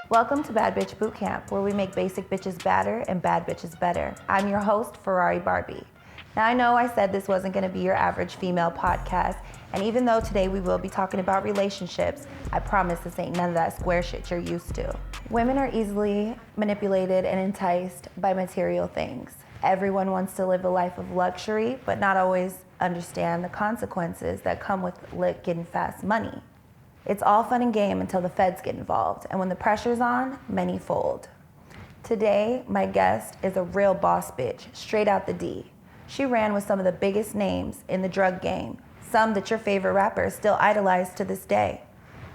Welcome to Bad Bitch Bootcamp, where we make basic bitches badder and bad bitches better. I'm your host, Ferrari Barbie. Now, I know I said this wasn't going to be your average female podcast, and even though today we will be talking about relationships, I promise this ain't none of that square shit you're used to. Women are easily manipulated and enticed by material things. Everyone wants to live a life of luxury, but not always understand the consequences that come with getting fast money. It's all fun and game until the feds get involved, and when the pressure's on, many fold. Today, my guest is a real boss bitch, straight out the D. She ran with some of the biggest names in the drug game, some that your favorite rappers still idolize to this day.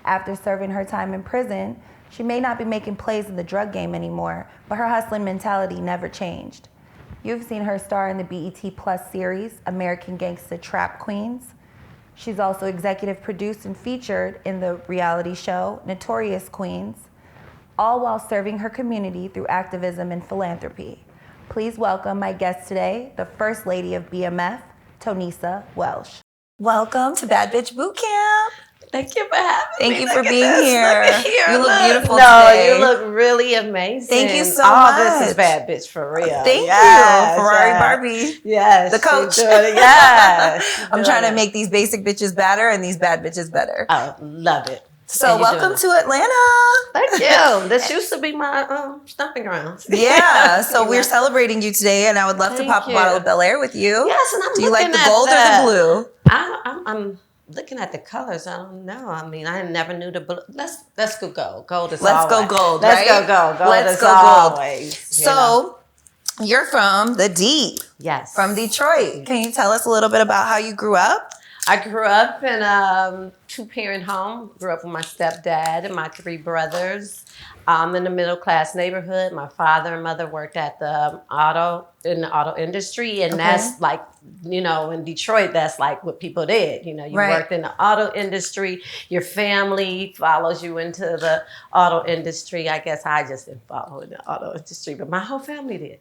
After serving her time in prison, she may not be making plays in the drug game anymore, but her hustling mentality never changed. You've seen her star in the BET Plus series, American Gangsta Trap Queens. She's also executive produced and featured in the reality show Notorious Queens, all while serving her community through activism and philanthropy. Please welcome my guest today, the First Lady of BMF, Tonesa Welch. Welcome to Bad Bitch Bootcamp. Thank you for having me. Thank you for being here. You look beautiful today. today. You look really amazing. Thank you so much. This is Bad Bitch for real. Thank you, Ferrari Barbie. Yes. The coach. Yes. I'm trying to make these basic bitches badder and these bad bitches better. Oh, love it. So welcome to Atlanta. Thank you. This used to be my stomping grounds. Yeah. So we're celebrating you today, and I would love to pop a bottle of Bel Air with you. Yes, and I'm Do you like the gold or the blue? I'm looking at the colors. I don't know. I mean, I never knew the blue. Let's go gold. Gold is Let's always. go gold. Let's right? go gold. Gold Let's is go gold. Always. So you're from the D. Yes. From Detroit. Can you tell us a little bit about how you grew up? I grew up in a two-parent home. Grew up with my stepdad and my three brothers. In the middle-class neighborhood. My father and mother worked at the auto industry, and that's like, in Detroit, that's like what people did. You worked in the auto industry. Your family follows you into the auto industry. I guess I just didn't follow in the auto industry, but my whole family did.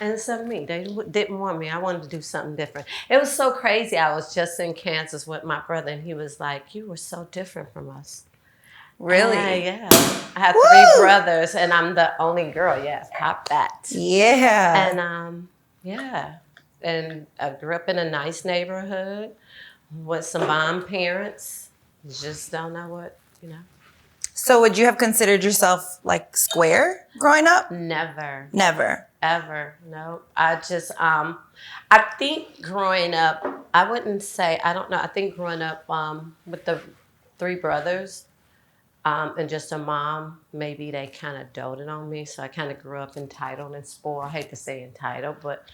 And so me, they didn't want me. I wanted to do something different. It was so crazy. I was just in Kansas with my brother, and he was like, "You were so different from us." Really? Yeah. I have three brothers, and I'm the only girl. Yes, pop that. Yeah. And and I grew up in a nice neighborhood with some bomb parents. Just don't know what. So would you have considered yourself like square growing up? Never. Ever. No. I just I think growing up, I wouldn't say, I don't know. I think growing up with the three brothers. And just a mom, maybe they kind of doted on me. So I kind of grew up entitled and spoiled. I hate to say entitled, but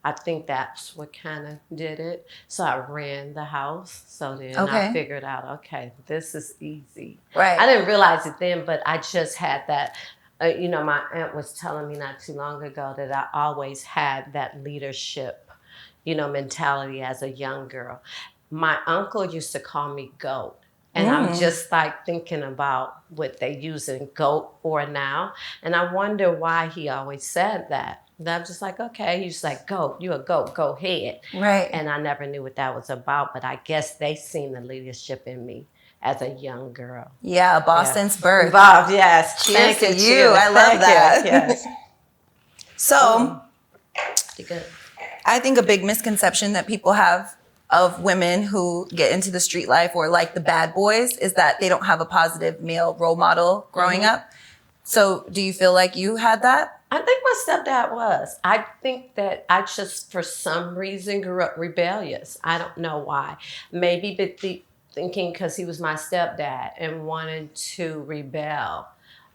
I think that's what kind of did it. So I ran the house. So then I figured out, okay, this is easy. Right. I didn't realize it then, but I just had that. My aunt was telling me not too long ago that I always had that leadership, mentality as a young girl. My uncle used to call me GOAT. And I'm just like thinking about what they use in GOAT for now. And I wonder why he always said that. And I'm just like, okay, he's like, GOAT, you a GOAT, go ahead. Right. And I never knew what that was about, but I guess they seen the leadership in me as a young girl. Yeah, Boston's birth. Bob, yes. Cheers to you. I love that. Yes. So, Good. I think a big misconception that people have of women who get into the street life or like the bad boys is that they don't have a positive male role model growing up. So do you feel like you had that? I think my stepdad was. I think that I just, for some reason, grew up rebellious. I don't know why. Maybe thinking because he was my stepdad and wanted to rebel.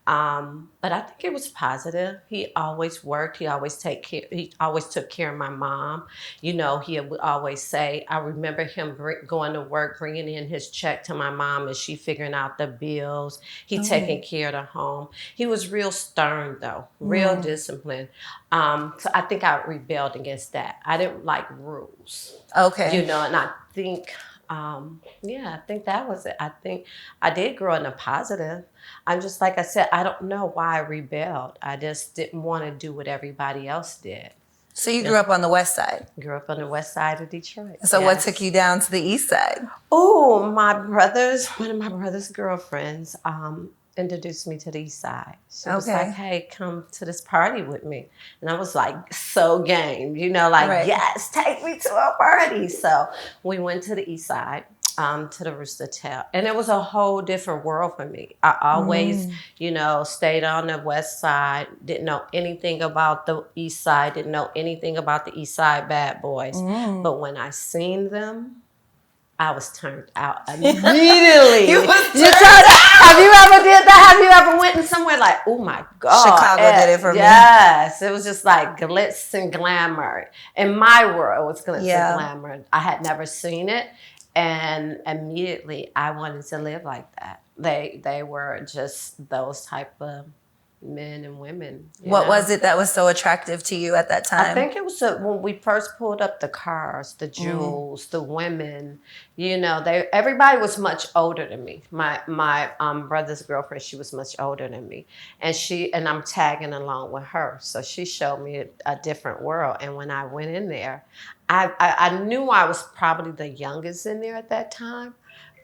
But I think it was positive. He always worked. He always took care of my mom. He would always say, I remember him going to work, bringing in his check to my mom and she figuring out the bills. He taking care of the home. He was real stern though, real disciplined. So I think I rebelled against that. I didn't like rules. Okay. And I think, I think that was it. I think I did grow in a positive. I'm just, like I said, I don't know why I rebelled. I just didn't want to do what everybody else did. So you grew up on the west side? Grew up on the west side of Detroit. So what took you down to the east side? Oh, one of my brother's girlfriends, introduced me to the East Side. She was Okay. like, hey, come to this party with me. And I was like, so game, like, Right. yes, take me to a party. So we went to the East Side, to the Rooster Tail. And it was a whole different world for me. I always, stayed on the West Side, didn't know anything about the East Side, didn't know anything about the East Side bad boys. But when I seen them, I was turned out immediately. You was turned Have you ever did that? Have you ever went in somewhere like, oh my God. Chicago did it for me. Yes. It was just like glitz and glamour. In my world, it was glitz and glamour. I had never seen it. And immediately I wanted to live like that. They were just those type of men and women. What was it that was so attractive to you at that time? I think it was when we first pulled up the cars, the jewels, the women. Everybody was much older than me. My brother's girlfriend, she was much older than me, and I'm tagging along with her. So she showed me a different world. And when I went in there, I knew I was probably the youngest in there at that time.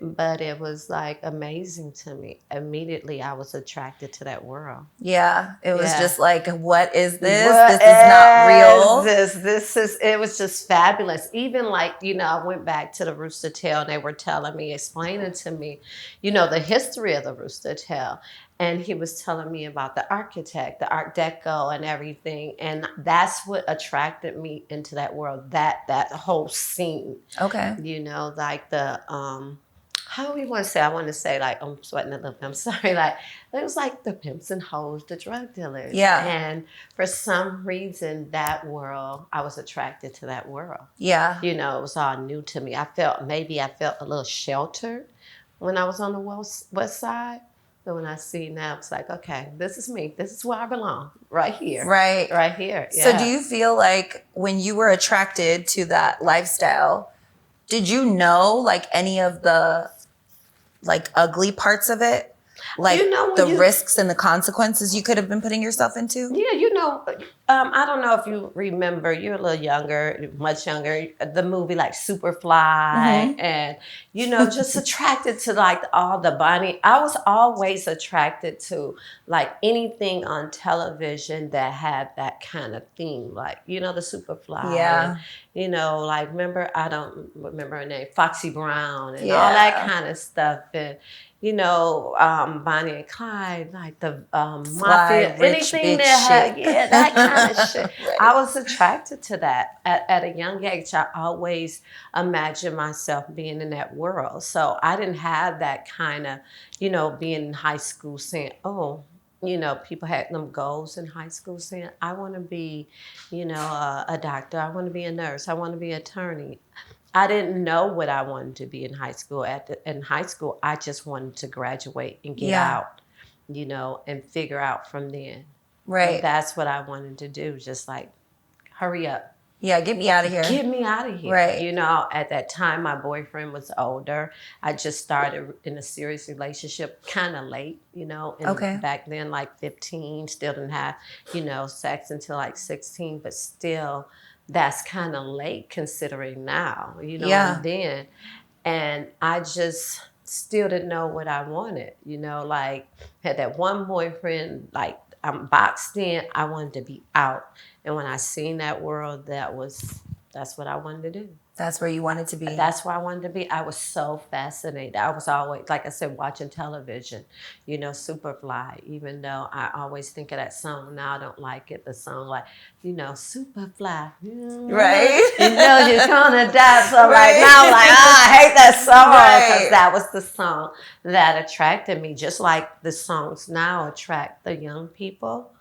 But it was like amazing to me. Immediately, I was attracted to that world. Yeah, it was just like, what is this? This is not real. It was just fabulous. Even like, I went back to the Rooster Tail and they were explaining to me, the history of the Rooster Tail. And he was telling me about the architect, the Art Deco and everything. And that's what attracted me into that world, that whole scene. Okay. Like the, how do we want to say? I want to say like, I'm sweating a little bit. I'm sorry. Like, it was like the pimps and hoes, the drug dealers. Yeah. And for some reason, that world, I was attracted to that world. Yeah. It was all new to me. I felt a little sheltered when I was on the west side. But when I see now, it's like, okay, this is me. This is where I belong. Right here. Right. Right here. Yeah. So do you feel like when you were attracted to that lifestyle, did you know like any of the like ugly parts of it? Like the risks and the consequences you could have been putting yourself into? Yeah, I don't know if you remember, you're a little younger, much younger, the movie like Superfly and, just attracted to like all the body. I was always attracted to like anything on television that had that kind of theme, like, the Superfly. Yeah. And, like, I don't remember her name, Foxy Brown and all that kind of stuff. And, Bonnie and Clyde, like the mafia, anything that had, that kind of shit. Right. I was attracted to that at a young age. I always imagined myself being in that world. So I didn't have that kind of, being in high school saying, oh, people had them goals in high school saying, I want to be, a doctor. I want to be a nurse. I want to be an attorney. I didn't know what I wanted to be in high school. In high school, I just wanted to graduate and get out, and figure out from then. Right. And that's what I wanted to do. Just like, hurry up. Yeah, get me out of here. Get me out of here. Right. At that time, my boyfriend was older. I just started in a serious relationship kind of late, and back then, like 15, still didn't have, sex until like 16, but still, that's kind of late considering now, and then. And I just still didn't know what I wanted, like had that one boyfriend, like I'm boxed in, I wanted to be out. And when I seen that world, that's what I wanted to do. That's where you wanted to be. That's where I wanted to be. I was so fascinated. I was always, like I said, watching television, Superfly, even though I always think of that song. Now I don't like it. The song like, Superfly. Right. You're gonna die. So right now I'm like, I hate that song. Because that was the song that attracted me. Just like the songs now attract the young people.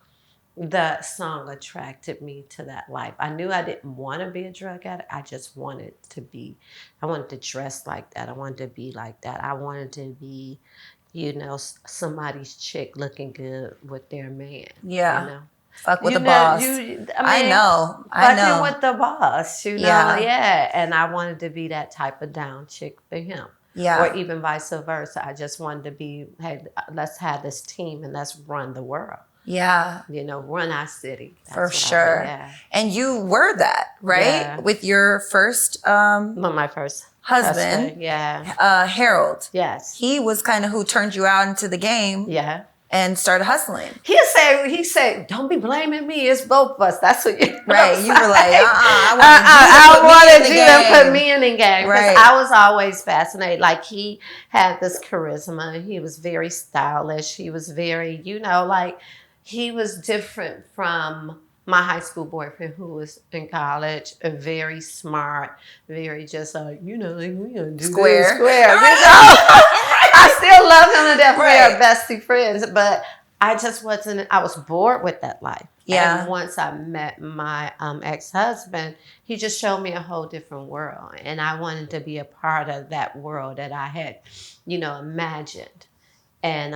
The song attracted me to that life. I knew I didn't want to be a drug addict. I just wanted I wanted to dress like that. I wanted to be like that. I wanted to be, somebody's chick looking good with their man. Yeah. Fuck with the boss. I know. Fucking with the boss, Yeah. And I wanted to be that type of down chick for him. Yeah. Or even vice versa. I just wanted to be, hey, let's have this team and let's run the world. Yeah. Run our city. That's For what sure. yeah. And you were that, right? Yeah. With your first My first husband, yeah. Harold. Yes. He was kind of who turned you out into the game. Yeah. And started hustling. He said, don't be blaming me. It's both of us. That's what you right. You were like, I wanted you to put me in the game. Right. Because I was always fascinated. Like, he had this charisma. He was very stylish. He was very, like, he was different from my high school boyfriend who was in college, very smart, very just like, we gonna do square. I still love him to death. Right. We are bestie friends, but I just wasn't, I was bored with that life. Yeah. And once I met my ex-husband, he just showed me a whole different world. And I wanted to be a part of that world that I had, imagined. And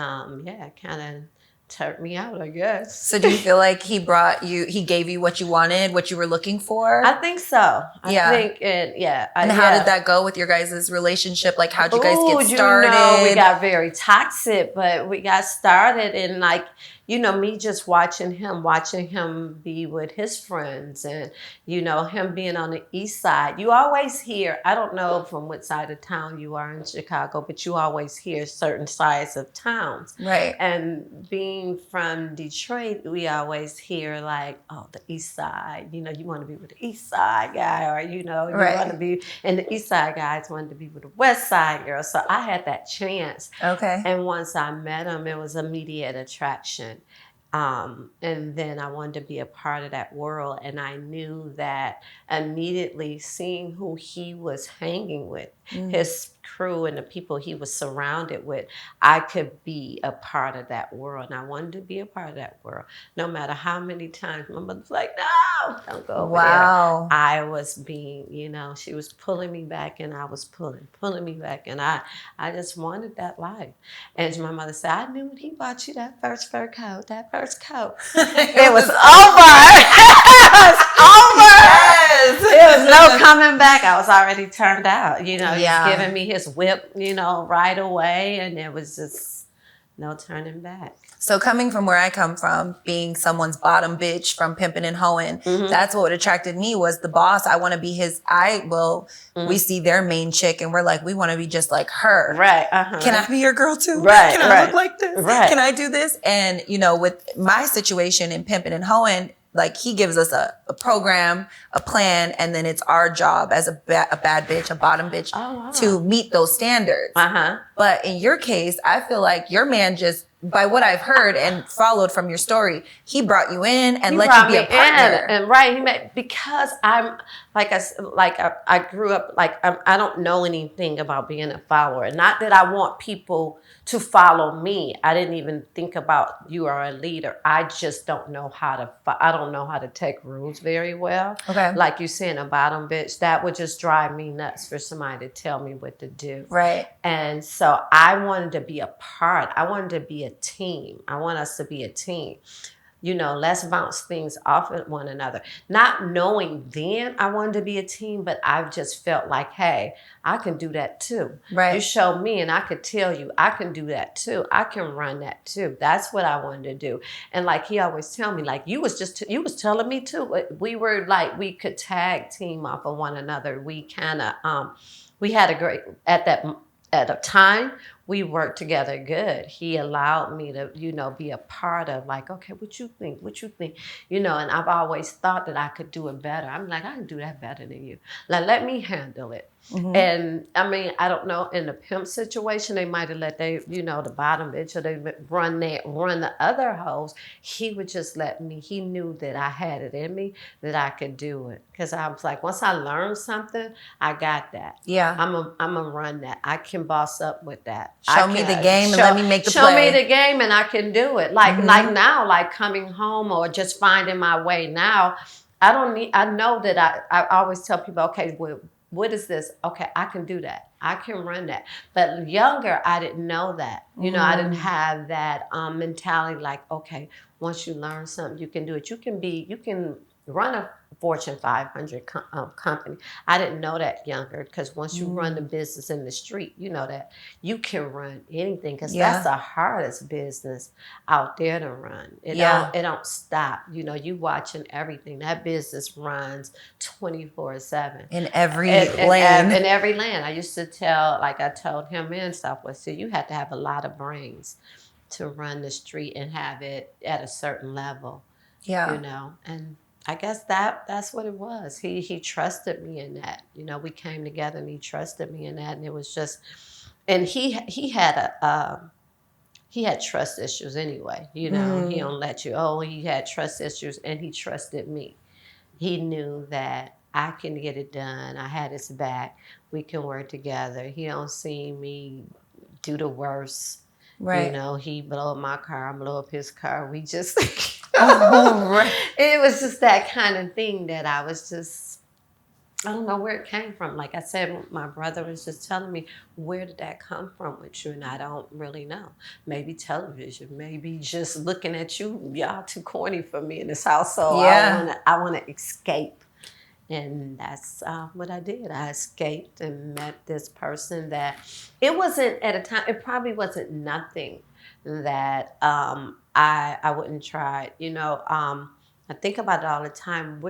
kind of turned me out, I guess. So do you feel like he gave you what you wanted, what you were looking for? I think so. Yeah. I think it, yeah. And how did that go with your guys' relationship? Like, how'd you guys get started? We got very toxic, but we got started in like, me just watching him be with his friends and, him being on the east side. You always hear, I don't know from what side of town you are in Chicago, but you always hear certain sides of towns. Right. And being from Detroit, we always hear like, oh, the east side, you want to be with the east side guy, or, you want to be, and the east side guys wanted to be with the west side girl. So I had that chance. Okay. And once I met him, it was immediate attraction. And then I wanted to be a part of that world. And I knew that immediately seeing who he was hanging with, his crew and the people he was surrounded with, I could be a part of that world. And I wanted to be a part of that world. No matter how many times my mother's like, no, don't go over there. I was being, she was pulling me back and I was pulling me back. And I just wanted that life. And my mother said, I knew when he bought you that first fur coat, it was over. It was over. Yes. There was no coming back. I was already turned out. He's giving me his whip, right away. And there was just no turning back. So coming from where I come from, being someone's bottom bitch from pimping and hoeing, that's what attracted me was the boss. I want to be his, we see their main chick and we're like, we want to be just like her. Right. Uh-huh. Can I be your girl too? Right. Can I look like this? Right. Can I do this? And, with my situation in pimping and hoeing, like he gives us a program, a plan, and then it's our job as a bad bitch, a bottom bitch, to meet those standards. Uh-huh. But in your case, I feel like your man just, by what I've heard and followed from your story, he brought you in and let you be a partner. And because I'm I grew up I don't know anything about being a follower. Not that I want people to follow me. I didn't even think about you are a leader. I just don't know how to take rules very well. Okay. Like you saying a bottom bitch, that would just drive me nuts for somebody to tell me what to do. Right. And so I wanted to be a part. I wanted to be a team. I want us to be a team. Let's bounce things off of one another. Not knowing then I wanted to be a team, but I've just felt like, hey, I can do that too. Right. You show me and I could tell you, I can do that too. I can run that too. That's what I wanted to do. And like he always tell me, like you was telling me too. We were like, we could tag team off of one another. We kind of, we had a great, at a time, we worked together good. He allowed me to, be a part of like, okay, what you think? And I've always thought that I could do it better. I'm like, I can do that better than you. Like, let me handle it. Mm-hmm. And I mean, I don't know, in the pimp situation, they might have let the bottom bitch or they run the other hoes. He would just let me, he knew that I had it in me, that I could do it. Cause I was like, once I learned something, I got that. Yeah. I'm gonna run that. I can boss up with that. Show me the game and let me make the play. Show me the game and I can do it. Like now, like coming home or just finding my way now, I know that I always tell people, okay, well, what is this? Okay, I can do that. I can run that. But younger, I didn't know that. I didn't have that mentality like, okay, once you learn something, you can do it. You can run a Fortune 500 company. I didn't know that younger, because once you run the business in the street, you know that you can run anything, because that's the hardest business out there to run. It don't stop. You know, you watching everything. That business runs 24/7 in every lane. In every lane. I used to tell, like I told him in Southwest City, you had to have a lot of brains to run the street and have it at a certain level. Yeah. You know, and I guess that's what it was. He trusted me in that. You know, we came together and he trusted me in that, and it was just, and he had trust issues anyway. You know, he don't let you. Oh, he had trust issues, and he trusted me. He knew that I can get it done. I had his back. We can work together. He don't see me do the worst. Right. You know, he blow up my car, I blow up his car. We just, Right. It was just that kind of thing that I was just, I don't know where it came from. Like I said, my brother was just telling me, where did that come from with you? And I don't really know. Maybe television, maybe just looking at you. Y'all too corny for me in this house. So I want to escape. And that's what I did. I escaped and met this person that, it wasn't at a time, it probably wasn't nothing that I wouldn't try. You know, I think about it all the time.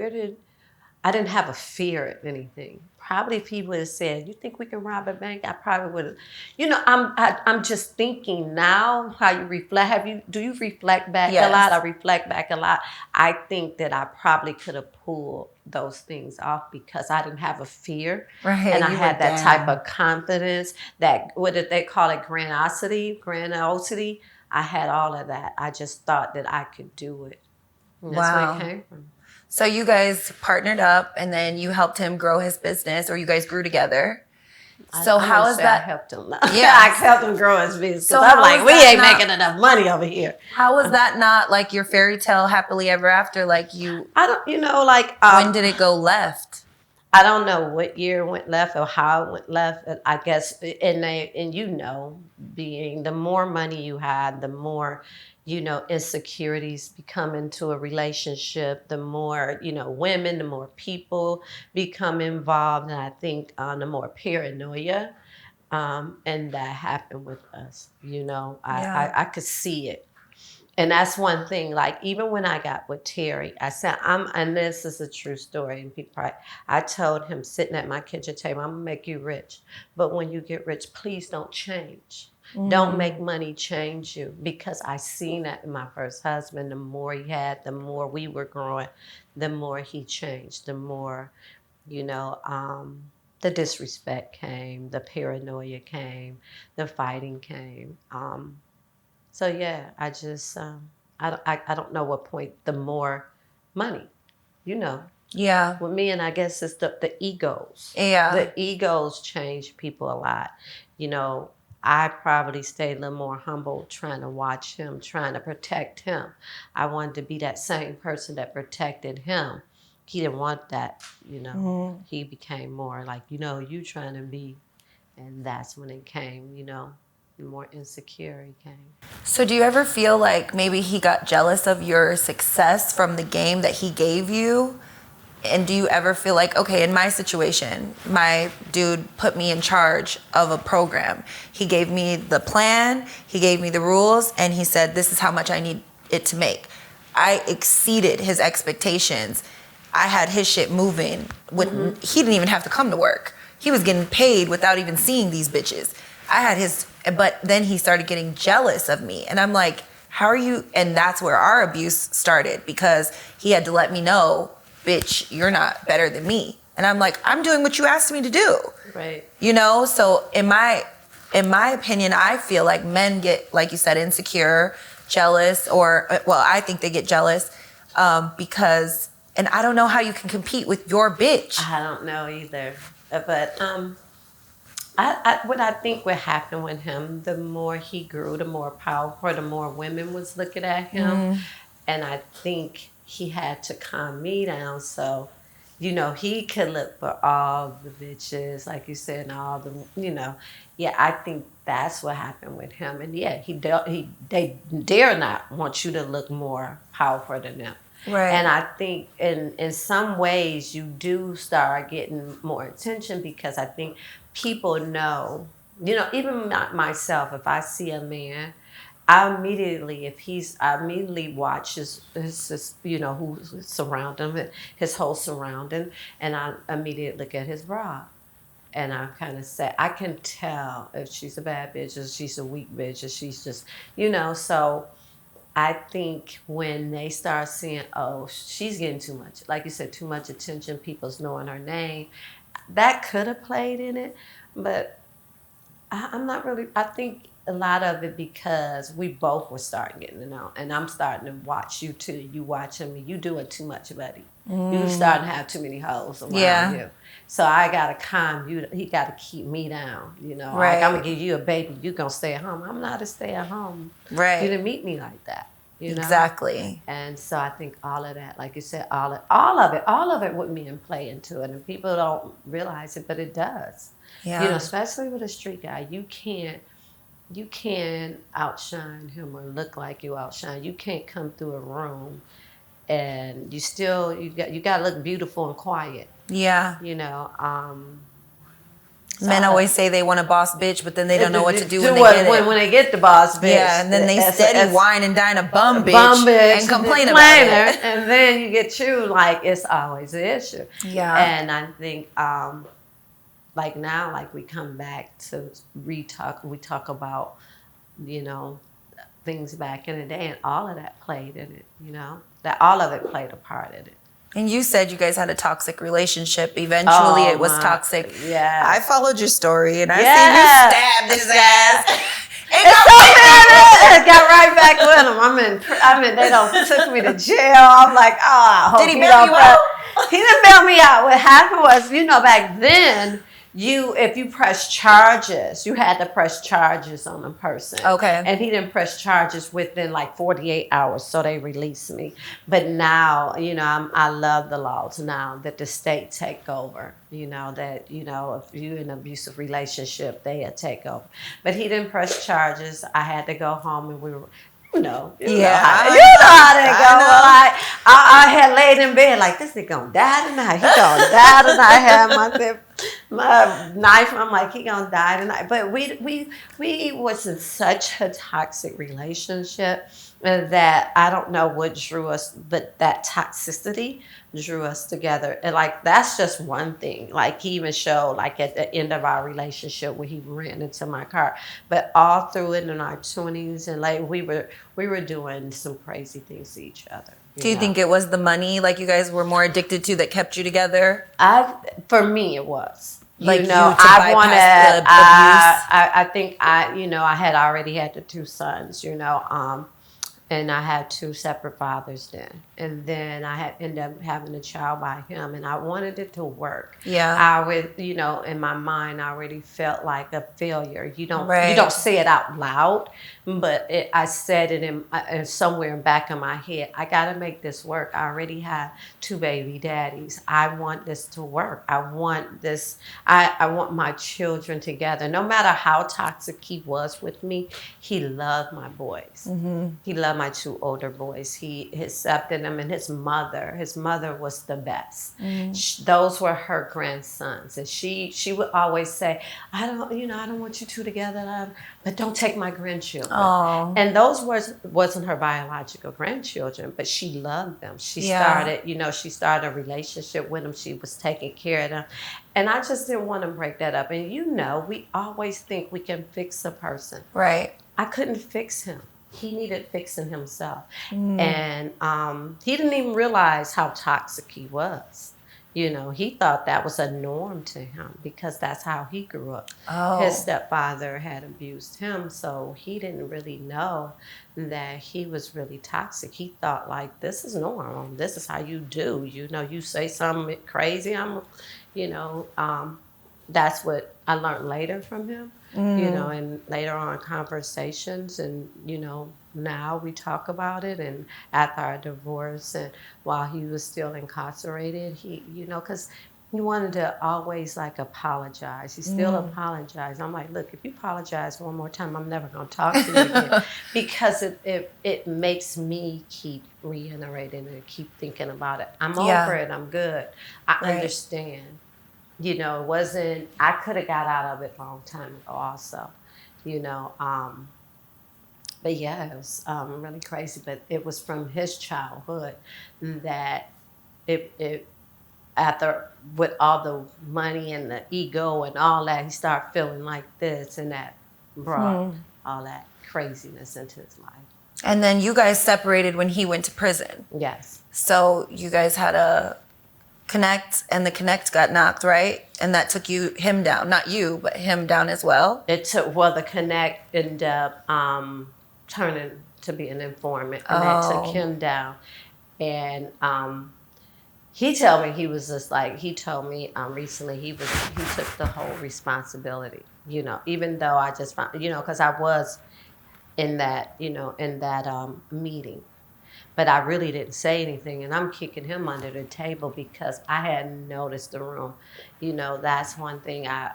I didn't have a fear of anything. Probably people would have said, "You think we can rob a bank?" I probably would have. You know, I'm just thinking now how you reflect. Do you reflect back a lot? I reflect back a lot. I think that I probably could have pulled those things off because I didn't have a fear, Right. And I had that type of confidence. That, what did they call it? Grandiosity. I had all of that. I just thought that I could do it. And that's where it came from. So you guys partnered up, and then you helped him grow his business, or you guys grew together. So how is that? I helped him. Yeah, I helped him grow his business. So I'm like, we ain't making enough money over here. How was that not like your fairy tale happily ever after? Like you, I don't, you know, like when did it go left? I don't know what year went left or how it went left. I guess, and you know, being the more money you had, the more, you know, insecurities become into a relationship, the more, you know, women, the more people become involved. And I think the more paranoia. And that happened with us, you know, I could see it. And that's one thing, like, even when I got with Terry, I said, and this is a true story, and people, I told him sitting at my kitchen table, I'm gonna make you rich. But when you get rich, please don't change. Don't make money change you, because I seen that in my first husband. The more he had, the more we were growing, the more he changed, the more, you know, the disrespect came, the paranoia came, the fighting came. So yeah, I just, I don't know what point the more money, you know. Yeah. With me, and I guess it's the egos. Yeah. The egos change people a lot. You know, I probably stayed a little more humble, trying to watch him, trying to protect him. I wanted to be that same person that protected him. He didn't want that, you know. He became more like, you know, you trying to be, and that's when it came, you know, the more insecure he came. So do you ever feel like maybe he got jealous of your success from the game that he gave you? And do you ever feel like, okay, in my situation, my dude put me in charge of a program. He gave me the plan, he gave me the rules, and he said, this is how much I need it to make. I exceeded his expectations. I had his shit moving. He didn't even have to come to work. He was getting paid without even seeing these bitches. I had his, but then he started getting jealous of me. And I'm like, how are you? And that's where our abuse started, because he had to let me know, bitch, you're not better than me. And I'm like, I'm doing what you asked me to do. Right. You know, so in my opinion, I feel like men get, like you said, insecure, jealous, or, well, I think they get jealous because, and I don't know how you can compete with your bitch. I don't know either. But what I think would happen with him, the more he grew, the more powerful, the more women was looking at him. And I think he had to calm me down, so, you know, he could look for all the bitches, like you said, and all the, you know. Yeah, I think that's what happened with him. And yeah, they dare not want you to look more powerful than them. Right. And I think in some ways you do start getting more attention because I think people know, even myself, if I see a man, I immediately watch who's surrounding him, his whole surrounding, and I immediately look at his bra. And I kind of say, I can tell if she's a bad bitch or she's a weak bitch or she's just, so I think when they start seeing, oh, she's getting too much, like you said, too much attention, people's knowing her name, that could have played in it. But I'm not really, I think a lot of it because we both were starting getting to know. And I'm starting to watch you too. You watching me. You doing too much, buddy. You starting to have too many hoes around you. So I got to calm you. He got to keep me down. Right. Like I'm going to give you a baby. You going to stay at home. I'm not a stay at home. Right. You didn't meet me like that. Exactly. And so I think all of that, like you said, all of it with me and play into it. And people don't realize it, but it does. Yeah. Especially with a street guy, you can't outshine him or look like you outshine. You can't come through a room and you got to look beautiful and quiet. Yeah. So Men always say they want a boss bitch, but then they don't know what to do when they get it. When they get the boss bitch. Yeah, and then they steady whine and dine a bum bitch and complain about it. And then you get you, like, it's always an issue. Yeah. And I think, like now, like we come back to we talk about, things back in the day, and all of that played in it, that all of it played a part in it. And you said you guys had a toxic relationship. Eventually, it was toxic. Yeah. I followed your story, and I see you stabbed his ass. It got right back with him. They took me to jail. I'm like, oh, I hope did he bail you out? He didn't bail me out. What happened was, back then, if you press charges, you had to press charges on a person. Okay. And he didn't press charges within like 48 hours, so they released me. But now, I love the laws now that the state take over. That, if you're in an abusive relationship, they take over. But he didn't press charges. I had to go home, and we were... You know how they go. I had laid in bed like, this nigga gonna die tonight. He gonna die tonight. I had my knife. I'm like, he gonna die tonight. But we was in such a toxic relationship that I don't know what drew us, but that toxicity drew us together. And like, that's just one thing. Like, he even showed, like, at the end of our relationship where he ran into my car. But all through it in our 20s and like, we were doing some crazy things to each other. Do you think it was the money, like you guys were more addicted to, that kept you together? For me, it was. Like, I think I had already had the two sons, and I had two separate fathers then. And then I had ended up having a child by him, and I wanted it to work. Yeah. I would, in my mind, I already felt like a failure. You don't say it out loud, but I said it in somewhere in back of my head. I got to make this work. I already have two baby daddies. I want this to work. I want this. I want my children together. No matter how toxic he was with me, he loved my boys. Mm-hmm. He loved my two older boys. He accepted them, and his mother was the best. Mm-hmm. Those were her grandsons, and she would always say, I don't want you two together, but don't take my grandchildren. Oh. And those wasn't her biological grandchildren, but she loved them. She started a relationship with them. She was taking care of them. And I just didn't want to break that up. And we always think we can fix a person. Right. I couldn't fix him. He needed fixing himself. And he didn't even realize how toxic he was. He thought that was a norm to him because that's how he grew up. Oh. His stepfather had abused him, so he didn't really know that he was really toxic. He thought, like, this is normal. This is how you do. You say something crazy, that's what I learned later from him. And later on conversations, and now we talk about it. And after our divorce, and while he was still incarcerated, he because he wanted to always like apologize. He still apologized. I'm like, look, if you apologize one more time, I'm never gonna talk to you again, because it makes me keep reiterating and keep thinking about it. I'm over it. I'm good. I understand. You know, it wasn't. I could have got out of it a long time ago, also. You know, but yeah, it was really crazy. But it was from his childhood that it after with all the money and the ego and all that, he started feeling like this, and that brought all that craziness into his life. And then you guys separated when he went to prison. Yes. So you guys had a connect, and the connect got knocked, right? And that took him down. Not you, but him down as well. The connect ended up turning to be an informant, and that took him down. And he told me recently he took the whole responsibility, you know, even though I just found, you know, because I was in that, you know, meeting, but I really didn't say anything, and I'm kicking him under the table because I hadn't noticed the room. You know, that's one thing I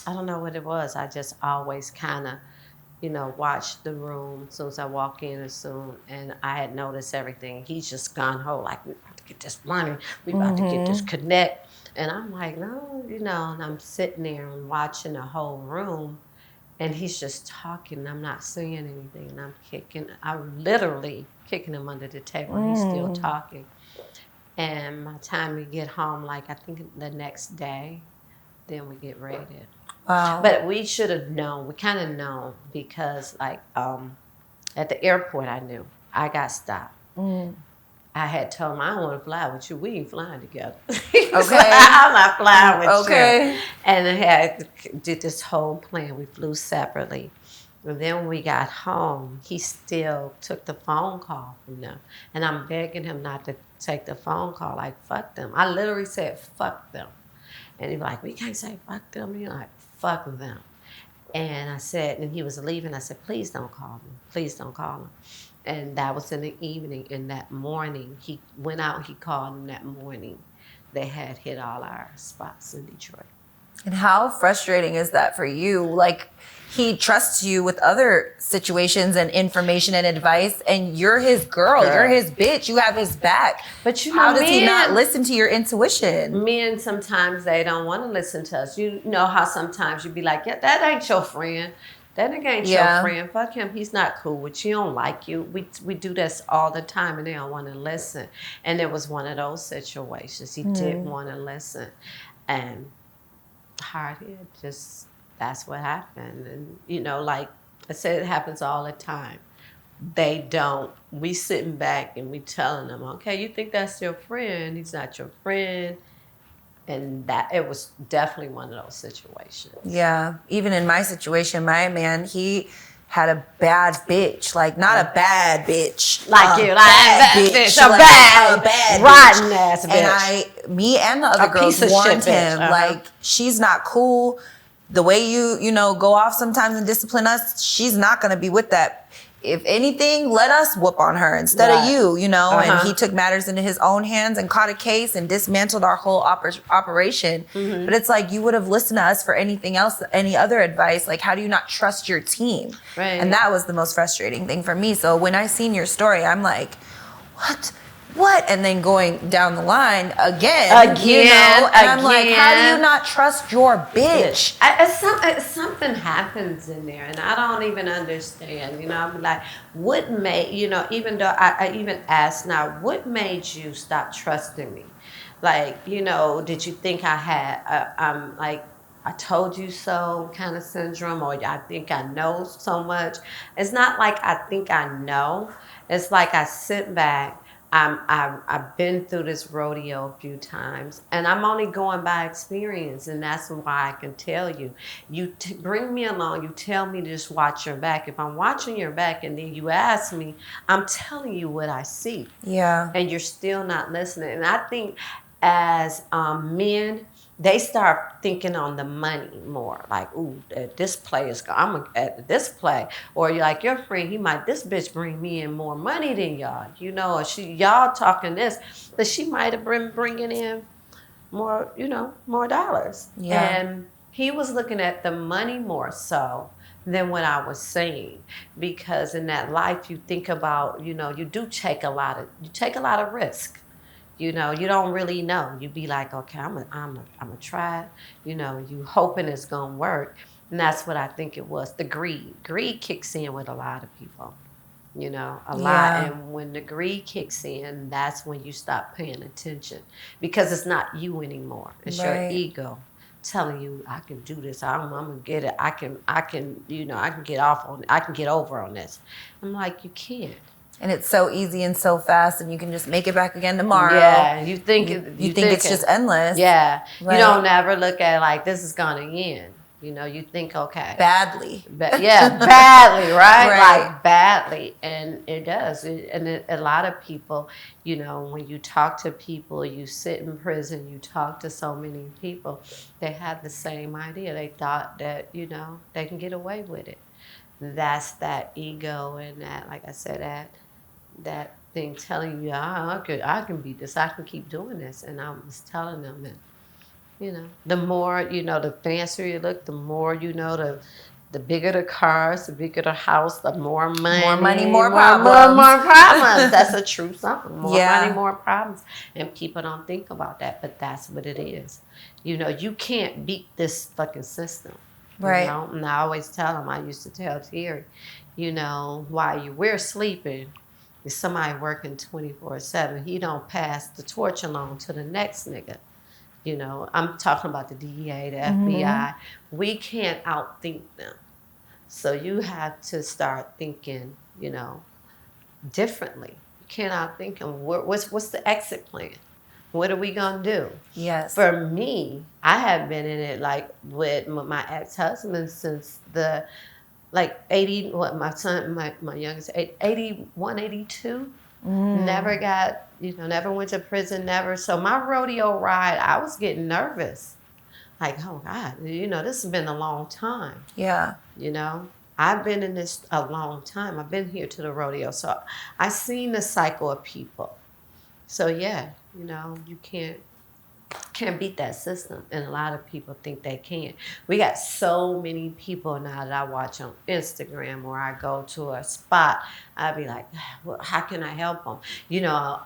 don't know what it was. I just always kind of, you know, watch the room as soon as I walk in, and I had noticed everything. He's just gone whole, like, we about to get this money, we about to get this connect. And I'm like, no, you know, and I'm sitting there and watching the whole room, and he's just talking, I'm not saying anything, and I'm literally kicking him under the table, and he's still talking. And by the time we get home, like, I think the next day, then we get raided. Wow. But we should have known. We kind of known because, like, at the airport, I knew. I got stopped. I had told him, I don't want to fly with you. We ain't flying together. Okay. I'm not flying with you. Okay. And I did this whole plan. We flew separately. And then when we got home, he still took the phone call from them. And I'm begging him not to take the phone call. Like, fuck them. I literally said, fuck them. And he was like, we can't say fuck them. You're like, fuck them. And I said, and he was leaving. I said, please don't call him. Please don't call him. And that was in the evening. And that morning, he went out, he called him that morning. They had hit all our spots in Detroit. And how frustrating is that for you? Like, he trusts you with other situations and information and advice, and you're his girl. You're his bitch. You have his back. But you know, how does he not listen to your intuition? Men, sometimes they don't want to listen to us. You know how sometimes you be like, yeah, that ain't your friend. That nigga ain't your friend. Fuck him. He's not cool with you. He don't like you. We do this all the time, and they don't want to listen. And it was one of those situations. He didn't want to listen. And hard-headed, just that's what happened. And, you know, like I said, it happens all the time. They don't. We sitting back and we telling them, okay, you think that's your friend. He's not your friend. And that it was definitely one of those situations. Yeah. Even in my situation, my man, he had a bad bitch. Like, not a bad bitch. Like you. Like bad bitch. A bad rotten ass bitch. And me and the other girls warned him, like, she's not cool. The way you know, go off sometimes and discipline us, she's not going to be with that. If anything, let us whoop on her instead of you know. And he took matters into his own hands and caught a case and dismantled our whole operation. But it's like, you would have listened to us for anything else, any other advice. Like, how do you not trust your team? Right. And that was the most frustrating thing for me. So when I seen your story, I'm like, what? And then going down the line again, you know, and I'm like, how do you not trust your bitch? Something happens in there, and I don't even understand. You know, I'm like, what made, you know, even though I even asked now, what made you stop trusting me? Like, you know, did you think I had, like, I told you so kind of syndrome, or I think I know so much? It's not like I think I know. It's like I sit back. I've been through this rodeo a few times, and I'm only going by experience, and that's why I can tell you. You bring me along, you tell me to just watch your back. If I'm watching your back and then you ask me, I'm telling you what I see. Yeah. And you're still not listening. And I think as men, they start thinking on the money more. Like, ooh, this play is, I'm at this play. Or you're like, your friend, this bitch bring me in more money than y'all. You know, or y'all talking this, but she might have been bringing in more dollars. Yeah. And he was looking at the money more so than what I was saying, because in that life you think about, you do take a lot of risk. You don't really know. You be like, okay, I'm a try it. You hoping it's gonna work, and that's what I think it was. The greed. Greed kicks in with a lot of people. A lot. Yeah. And when the greed kicks in, that's when you stop paying attention, because it's not you anymore. It's your Right. ego telling you, I can do this. I'm gonna get it. I can, I can get off on it. I can get over on this. I'm like, you can't. And it's so easy and so fast, and you can just make it back again tomorrow. Yeah, you think it's just endless. Yeah, Right. You don't ever look at it like this is gonna end. You think, okay, Badly. Yeah, badly, right? Right. Like badly, and it does. A lot of people, when you talk to people, you sit in prison, you talk to so many people, they had the same idea. They thought that they can get away with it. That's that ego and that, like I said, that thing telling you, I can beat this, I can keep doing this. And I was telling them that, the more, the fancier you look, the more, the bigger the cars, the bigger the house, the more money. More money, more problems. More problems. That's a true song. More Yeah. money, more problems. And people don't think about that, but that's what it is. You can't beat this fucking system. Right. And I always tell them, I used to tell Terry, while we're sleeping, if somebody working 24/7, he don't pass the torch along to the next nigga. I'm talking about the DEA, the FBI. We can't outthink them. So you have to start thinking, differently. You can't outthink them. What's the exit plan? What are we going to do? Yes. For me, I have been in it like with my ex-husband since the 80, my son, my youngest, 81, 82. Never got, never went to prison, never. So my rodeo ride, I was getting nervous. Like, oh God, this has been a long time. Yeah. I've been in this a long time. I've been here to the rodeo. So I seen the cycle of people. So yeah, you can't beat that system, and a lot of people think they can. We got so many people now that I watch on Instagram, or I go to a spot, I'd be like, well, how can I help them?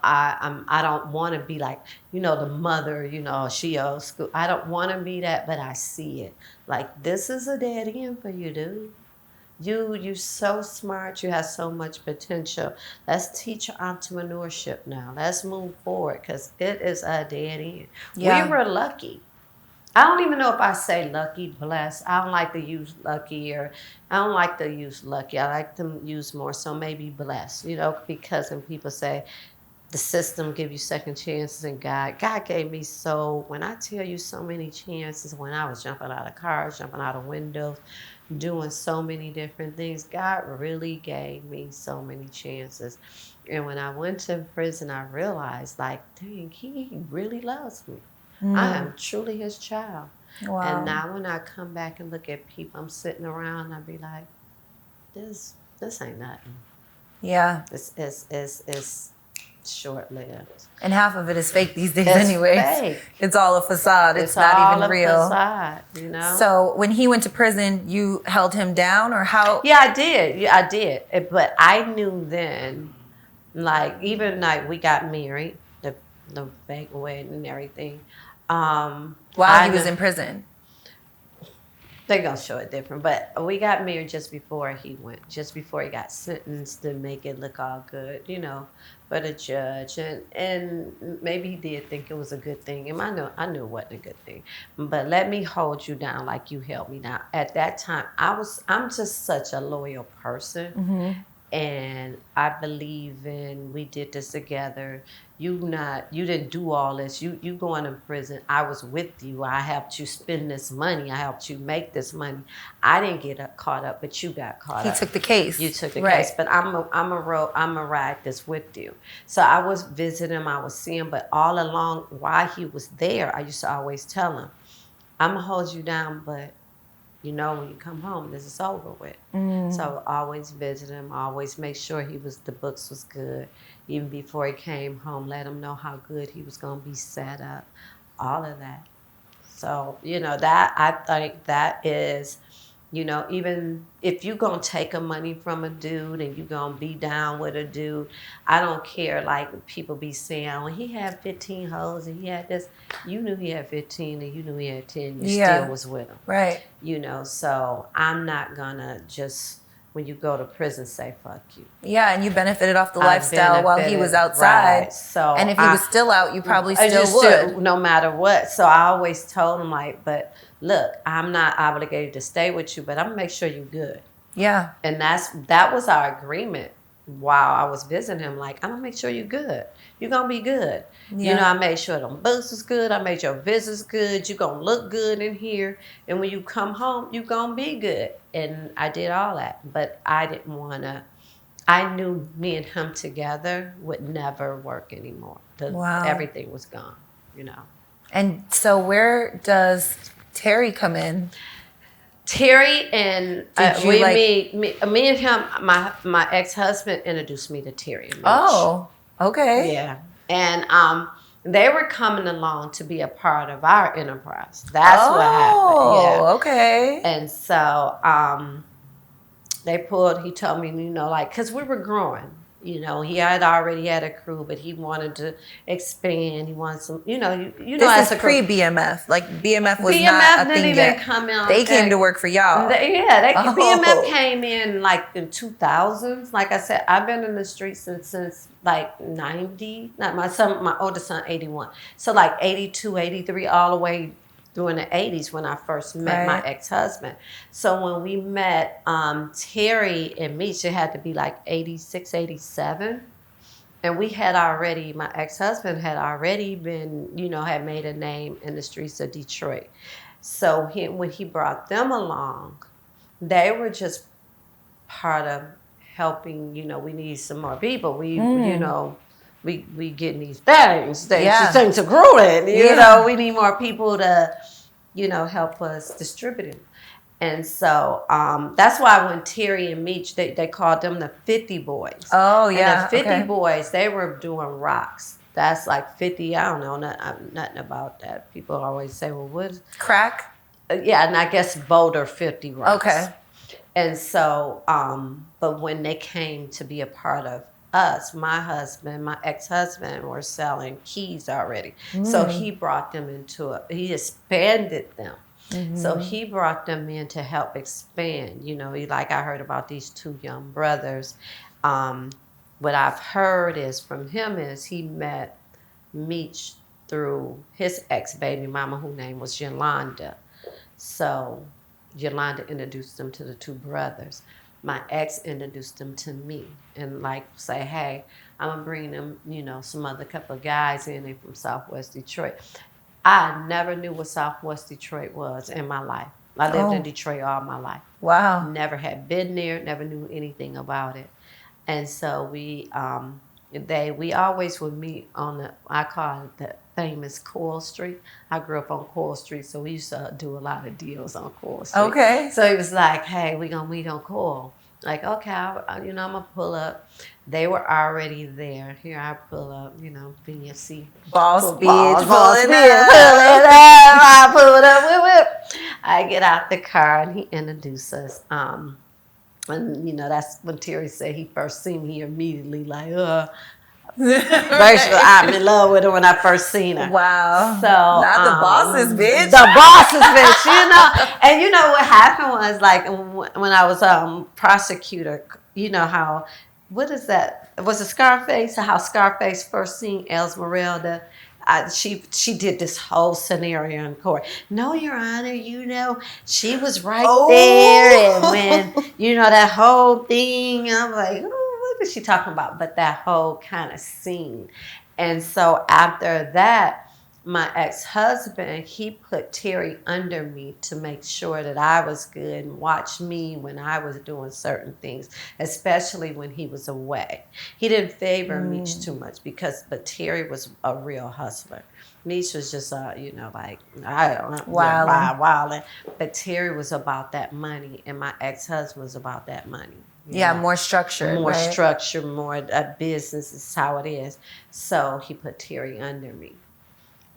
I don't want to be like, the mother, she old school. I don't want to be that, but I see it. Like, this is a dead end for you, dude. You're so smart. You have so much potential. Let's teach entrepreneurship now. Let's move forward, because it is a dead end. Yeah. We were lucky. I don't even know if I say lucky, blessed. I don't like to use lucky, or I don't like to use lucky. I like to use more so maybe blessed, because when people say the system give you second chances, and God gave me when I tell you so many chances, when I was jumping out of cars, jumping out of windows, doing so many different things. God really gave me so many chances. And when I went to prison, I realized, like, dang, he really loves me. I am truly his child. Wow. And now when I come back and look at people, I'm sitting around, I be like, this ain't nothing. Yeah. It's short-lived. And half of it is fake these days, It's anyways. fake. It's all a facade. It's not all even a real. Facade, So when he went to prison, you held him down, or how? Yeah, I did. Yeah, I did. But I knew then, even we got married, the fake wedding and everything. While he was in prison. They're going to show it different. But we got married just before he got sentenced, to make it look all good, for the judge. And maybe he did think it was a good thing. And I knew it wasn't a good thing. But let me hold you down like you held me down. At that time, I'm just such a loyal person. And I believe in, we did this together. You didn't do all this. You going to prison. I was with you. I helped you spend this money. I helped you make this money. I didn't get caught up, but you got caught up. He took the case. You took the case, but I'm a ride this with you. So I was visiting him. I was seeing him, but all along while he was there, I used to always tell him, I'm gonna hold you down, but when you come home, this is over with. So I always visit him, always make sure the books was good. Even before he came home, let him know how good he was going to be set up. all of that. So, that I think that is, even if you're going to take a money from a dude and you're going to be down with a dude, I don't care. Like people be saying, well, he had 15 hoes and he had this. You knew he had 15 and you knew he had 10. You still was with him. Right. So I'm not going to just, when you go to prison, say fuck you. Yeah, and you benefited off the lifestyle while he was outside. Right. So and if he was still out, you probably still would. No matter what. So I always told him, like, but look, I'm not obligated to stay with you, but I'm going to make sure you're good. Yeah. And that was our agreement while I was visiting him. Like, I'm going to make sure you're good. You're going to be good. Yeah. I made sure them books was good. I made your visits good. You're going to look good in here. And when you come home, you're going to be good. And I did all that. But I didn't want to. I knew me and him together would never work anymore. Wow. Everything was gone, And so where does Terry come in? Terry and me and him, my ex-husband introduced me to Terry and Mitch. Oh, okay. Yeah. And they were coming along to be a part of our enterprise. That's what happened. Yeah. Okay. And so he told me, because we were growing. He had already had a crew, but he wanted to expand. He wanted some, This is pre-BMF. Like BMF was BMF not a didn't thing even yet. come in. They came to work for y'all. BMF came in like in 2000s. Like I said, I've been in the streets since like 90. Not my oldest son 81. So like 82, 83, all the way during the 80s when I first met my ex-husband. So when we met Terry and Mitch, it had to be like 86, 87. And my ex-husband had already been, had made a name in the streets of Detroit. So when he brought them along, they were just part of helping, we need some more people. We getting these things. These things are growing. We need more people to, help us distribute them. And so that's why when Terry and Meech, they called them the 50 boys. Oh, yeah. And the 50 boys, they were doing rocks. That's like 50. I don't know nothing about that. People always say, well, what is crack? Yeah, and I guess Boulder 50 rocks. Okay. And so, but when they came to be a part of us, my ex-husband were selling keys already. So he brought them he expanded them. Mm-hmm. So he brought them in to help expand. I heard about these two young brothers. What I've heard from him is he met Meech through his ex-baby mama, whose name was Yolanda. So Yolanda introduced them to the two brothers. My ex introduced them to me and say, hey, I'm going to bring them, some other couple of guys in. They from Southwest Detroit. I never knew what Southwest Detroit was in my life. I lived in Detroit all my life. Wow. Never had been there, never knew anything about it. And so we always would meet on I call it the famous Coyle Street. I grew up on Coyle Street, so we used to do a lot of deals on Coyle Street. Okay. So he was like, hey, we're going to meet on Coyle. Like, okay, I'm going to pull up. They were already there. Here I pull up, BNC. Boss bitch. I pull it up. Whip. I get out the car and he introduced us. And, that's when Terry said he first seen me, he immediately Basically, I'm in love with her when I first seen her. Wow. So not the boss's bitch. The boss's bitch, And what happened was when I was prosecutor, how what is that? Was it Scarface? How Scarface first seen Esmeralda? She did this whole scenario in court. No, Your Honor, she was right there, and when that whole thing, I'm like, oh, what is she talking about? But that whole kind of scene, and so after that, my ex-husband, he put Terry under me to make sure that I was good and watch me when I was doing certain things, especially when he was away. He didn't favor Meech too much but Terry was a real hustler. Meech was just, wilding. But Terry was about that money, and my ex-husband was about that money. More structured. More structure, more business is how it is. So he put Terry under me.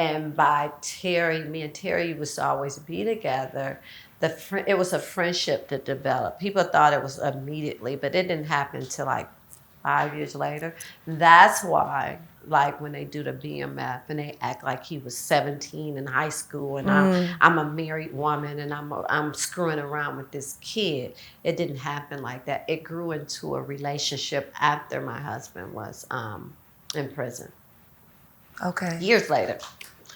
And by Terry, me and Terry used to always be together. It was a friendship that developed. People thought it was immediately, but it didn't happen until like 5 years later. That's why, like when they do the BMF and they act like he was 17 in high school and I'm a married woman and I'm screwing around with this kid. It didn't happen like that. It grew into a relationship after my husband was in prison. Okay. Years later.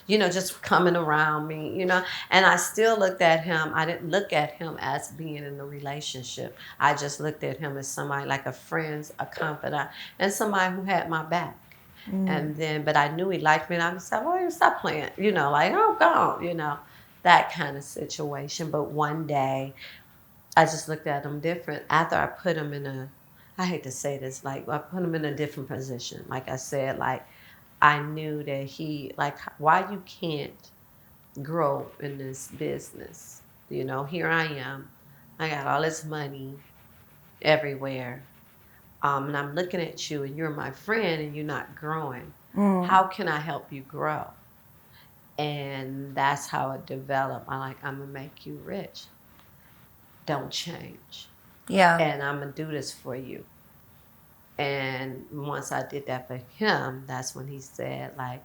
Just coming around me, and I still looked at him. I didn't look at him as being in a relationship. I just looked at him as somebody like a friend, a confidant, and somebody who had my back. And then, but I knew he liked me, and I said, well, stop playing, like, oh, go, that kind of situation. But one day, I just looked at him different after I put him I hate to say this, like, I put him in a different position. Like I said, like, I knew that why you can't grow in this business. Here I am. I got all this money everywhere. And I'm looking at you and you're my friend and you're not growing. How can I help you grow? And that's how it developed. I'm going to make you rich. Don't change. Yeah. And I'm going to do this for you. And once I did that for him, that's when he said, like,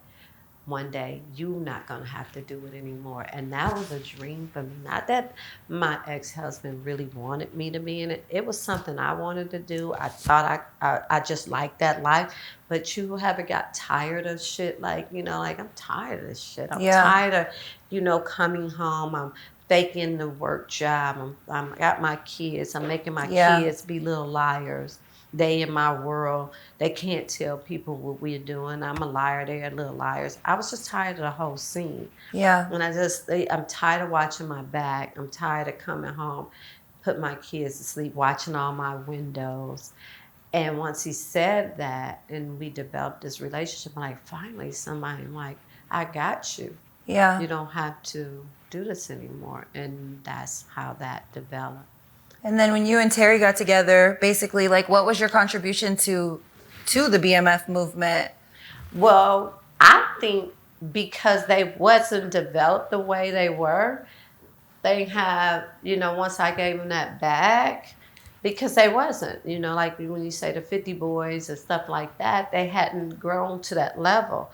one day you're not going to have to do it anymore. And that was a dream for me. Not that my ex-husband really wanted me to be in it. It was something I wanted to do. I thought I just liked that life. But you haven't got tired of shit. Like, I'm tired of this shit. I'm tired of, coming home. I'm faking the work job. I'm got my kids. I'm making my kids be little liars. They in my world, they can't tell people what we're doing. I'm a liar, they're little liars. I was just tired of the whole scene. Yeah. And I'm tired of watching my back. I'm tired of coming home, put my kids to sleep, watching all my windows. And once he said that and we developed this relationship, I'm like, finally somebody, I'm like, I got you. Yeah. You don't have to do this anymore. And that's how that developed. And then when you and Terry got together, basically, like, what was your contribution to the BMF movement? Well, I think because they wasn't developed the way they were, they have, once I gave them that bag, because they wasn't, like when you say the 50 boys and stuff like that, they hadn't grown to that level.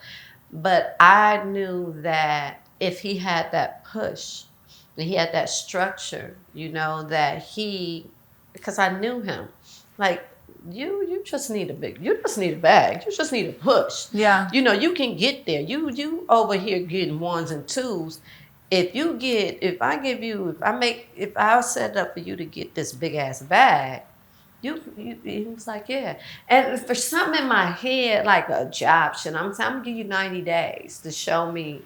But I knew that if he had that push, he had that structure, that because I knew him, like, you just need a bag, you just need a push. Yeah. You can get there. You over here getting ones and twos. If I'll set it up for you to get this big ass bag, he was like, yeah. And for something in my head, like a job shit, I'm gonna give you 90 days to show me.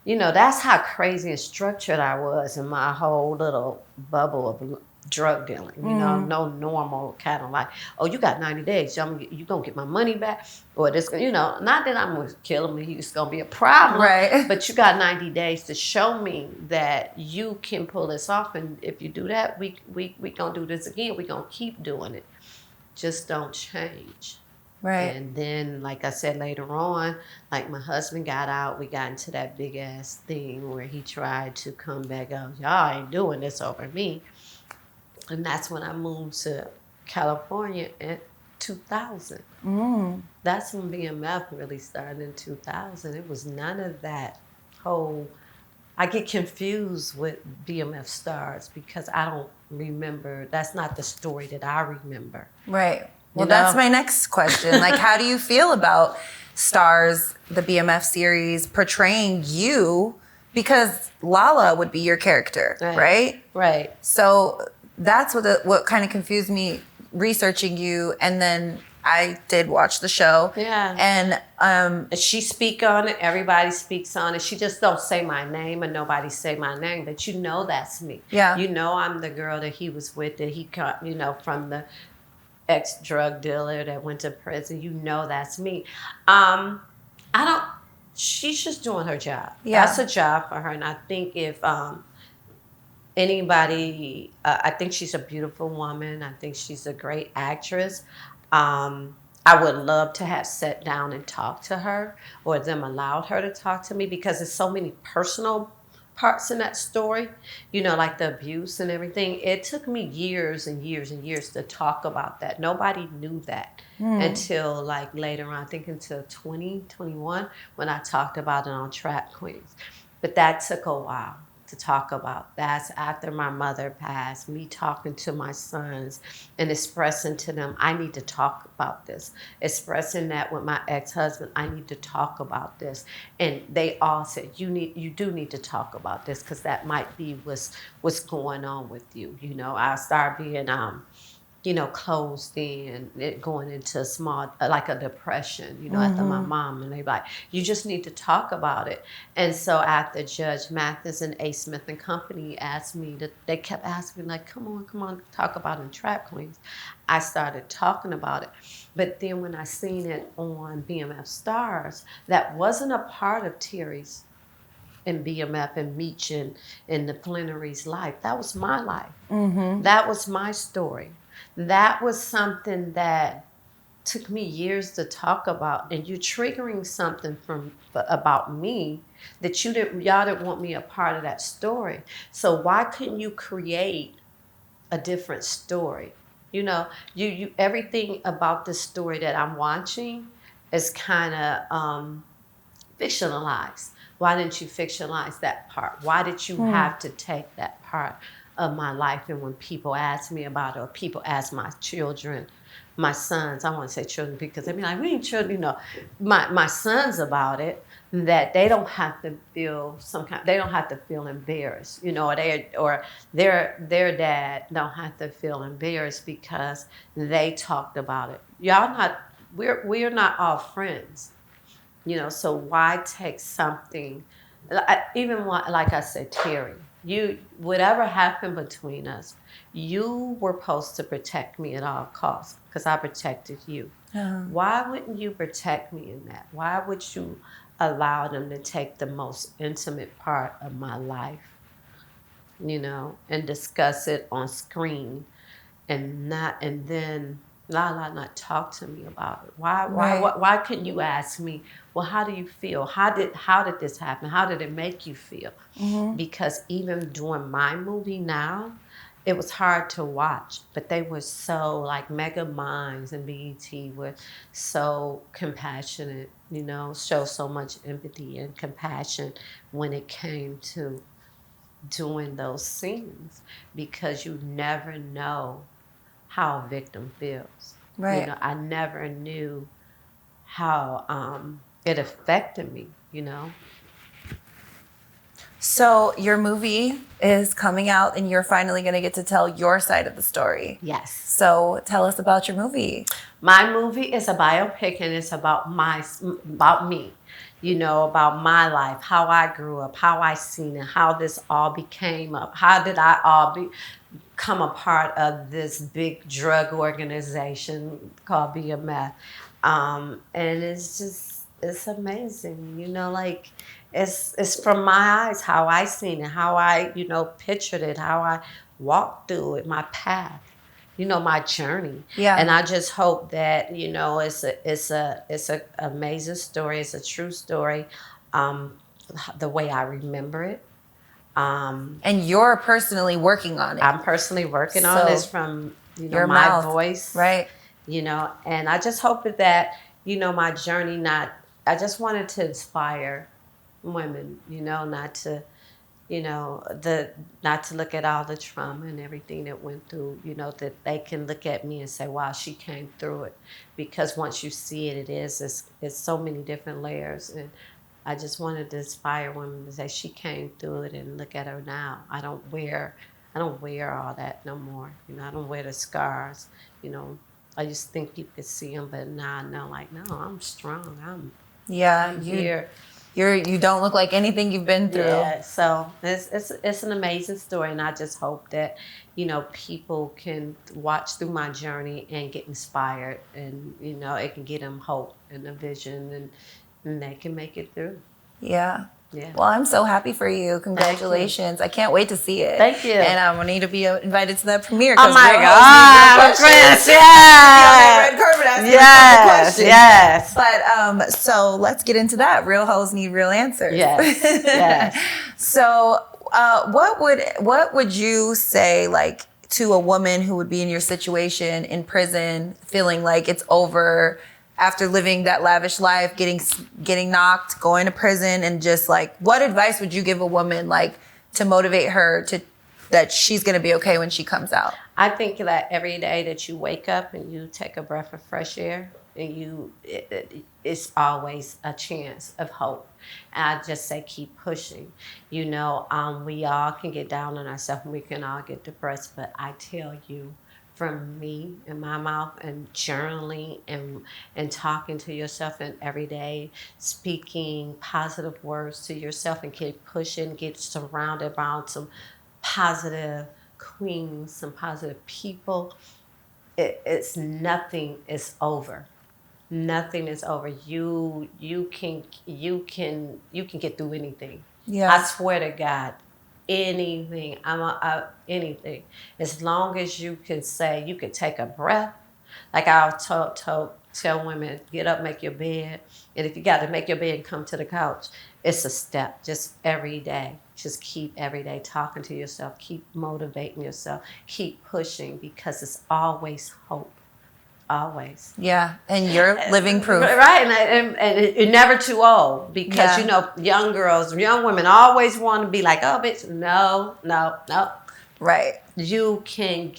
That's how crazy and structured I was in my whole little bubble of drug dealing. No normal kind of like, oh, you got 90 days. You going to get my money back? Or this, not that I'm going to kill him. He's going to be a problem. Right. But you got 90 days to show me that you can pull this off. And if you do that, we going to do this again. We going to keep doing it. Just don't change. Right. And then, like I said later on, like my husband got out, we got into that big ass thing where he tried to come back out. Y'all ain't doing this over me. And that's when I moved to California in 2000. That's when BMF really started in 2000. It was none of that whole, I get confused with BMF stars because I don't remember, that's not the story that I remember. Right. Well, that's my next question. Like, how do you feel about Stars, the BMF series, portraying you? Because Lala would be your character, right? Right. So that's what kind of confused me researching you. And then I did watch the show. Yeah. And she speak on it. Everybody speaks on it. She just don't say my name and nobody say my name, but that's me. Yeah. I'm the girl that he was with, that he caught, from the ex-drug dealer that went to prison. That's me. She's just doing her job. Yeah. That's a job for her. And I think if anybody, I think she's a beautiful woman. I think she's a great actress. I I would love to have sat down and talked to her, or them allowed her to talk to me, because there's so many personal parts in that story, like the abuse and everything. It took me years and years and years to talk about that. Nobody knew that until like later on, I think until 2021, when I talked about it on Trap Queens. But that took a while to talk about. That's after my mother passed, me talking to my sons and expressing to them, I need to talk about this. Expressing that with my ex-husband, I need to talk about this. And they all said, you do need to talk about this, because that might be what's going on with you. I started being closed in, it going into a small, like a depression, after my mom. And they like, you just need to talk about it. And so after Judge Mathis and A. Smith and Company asked me, they kept asking me, like, come on, talk about it in Trap Queens. I started talking about it. But then when I seen it on BMF Stars, that wasn't a part of Terry's and BMF and Meech and the Plenary's life. That was my life. That was my story. That was something that took me years to talk about. And you're triggering something about me that y'all didn't want me a part of that story. So why couldn't you create a different story? You everything about the story that I'm watching is kind of fictionalized. Why didn't you fictionalize that part? Why did you have to take that part of my life? And when people ask me about it, or people ask my children, my sons, I want to say children because they be like, we ain't children, my sons about it, that they don't have to feel they don't have to feel embarrassed, or their dad don't have to feel embarrassed because they talked about it. We're not all friends. So why take something, even like I said, Terry, whatever happened between us, you were supposed to protect me at all costs because I protected you. Why wouldn't you protect me in that? Why would you allow them to take the most intimate part of my life, and discuss it on screen and then not talk to me about it? Why couldn't you ask me, well, how do you feel? How did this happen? How did it make you feel? Because even during my movie now, it was hard to watch, but they were so, like, Mega Minds and BET were so compassionate, show so much empathy and compassion when it came to doing those scenes, because you never know how a victim feels. Right. I never knew how it affected me, So your movie is coming out and you're finally going to get to tell your side of the story. Yes. So tell us about your movie. My movie is a biopic, and it's about me, about my life, how I grew up, how I seen it, how this all became up, how did I all become a part of this big drug organization called BMF. And it's amazing, like it's from my eyes, how I seen it, how I, pictured it, how I walked through it, my path, my journey. Yeah. And I just hope that, it's a amazing story. It's a true story. The way I remember it. And you're personally working on it. I'm personally working on this from, your my mouth. voice. Right. And I just hope that, my journey I just wanted to inspire women, not to, not to look at all the trauma and everything that went through, that they can look at me and say, wow, she came through it. Because once you see it, it's so many different layers. And I just wanted to inspire women to say she came through it, and look at her now. I don't wear all that no more. I don't wear the scars. I used to think people could see them, but now I know, like, no, I'm strong. I'm here. You don't look like anything you've been through. Yeah, so it's an amazing story, and I just hope that people can watch through my journey and get inspired, and it can get them hope and a vision, and they can make it through. Yeah. Yeah. Well, I'm so happy for you. Congratulations. I can't wait to see it. Thank you. And I'm going to need to be invited to that premiere. Oh my Real God, hosts need real Chris, questions. yes. Red carpet asking Yes, questions. yes. But so let's get into that. Real hoes need real answers. Yes, yes. So what would you say, like, to a woman who would be in your situation in prison, feeling like it's over after living that lavish life, getting knocked, going to prison, and just like, what advice would you give a woman, like, to motivate her that she's going to be okay when she comes out? I think that every day that you wake up and you take a breath of fresh air, and it's always a chance of hope. And I just say keep pushing. You know, we all can get down on ourselves and we can all get depressed, but I tell you, from me in my mouth and journaling and talking to yourself, and every day speaking positive words to yourself, and keep pushing, get surrounded by some positive queens, some positive people. It's nothing is over. Nothing is over. You can get through anything. Yeah. I swear to God, anything. Anything. As long as you can say, you can take a breath. Like I'll tell women, get up, make your bed, and if you got to make your bed, come to the couch. It's a step. Just every day. Just keep every day talking to yourself. Keep motivating yourself. Keep pushing, because it's always hope. Always. Yeah, and you're living proof. Right, and you're never too old, because, you know, young girls, young women always want to be like, oh, bitch, no. Right. You can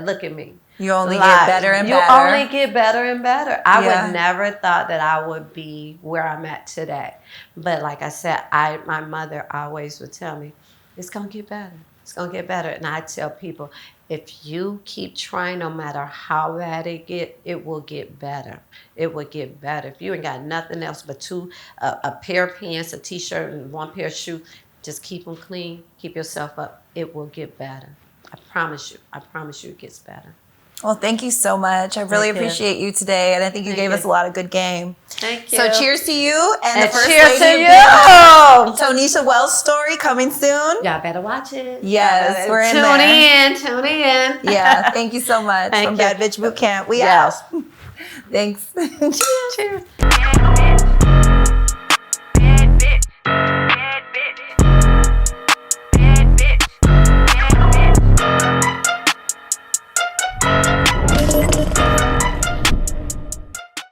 look at me. You only get better and better. You only get better and better. I Yeah. would never thought that I would be where I'm at today. But like I said, my mother always would tell me, it's going to get better. It's going to get better. And I tell people, if you keep trying, no matter how bad it will get better. It will get better. If you ain't got nothing else but a pair of pants, a t-shirt, and one pair of shoes, just keep them clean. Keep yourself up. It will get better. I promise you. I promise you it gets better. Well, thank you so much. I really appreciate you today, and I think you gave us a lot of good game. Thank you. So cheers to you, and the first cheers lady to you. Tonesa Welch story coming soon. Y'all better watch it. Yes, we're in there. Tune in. Yeah, thank you so much. Thank From you. Bad Bitch Bootcamp. We Yes. out. Thanks. Cheers. Bad bitch.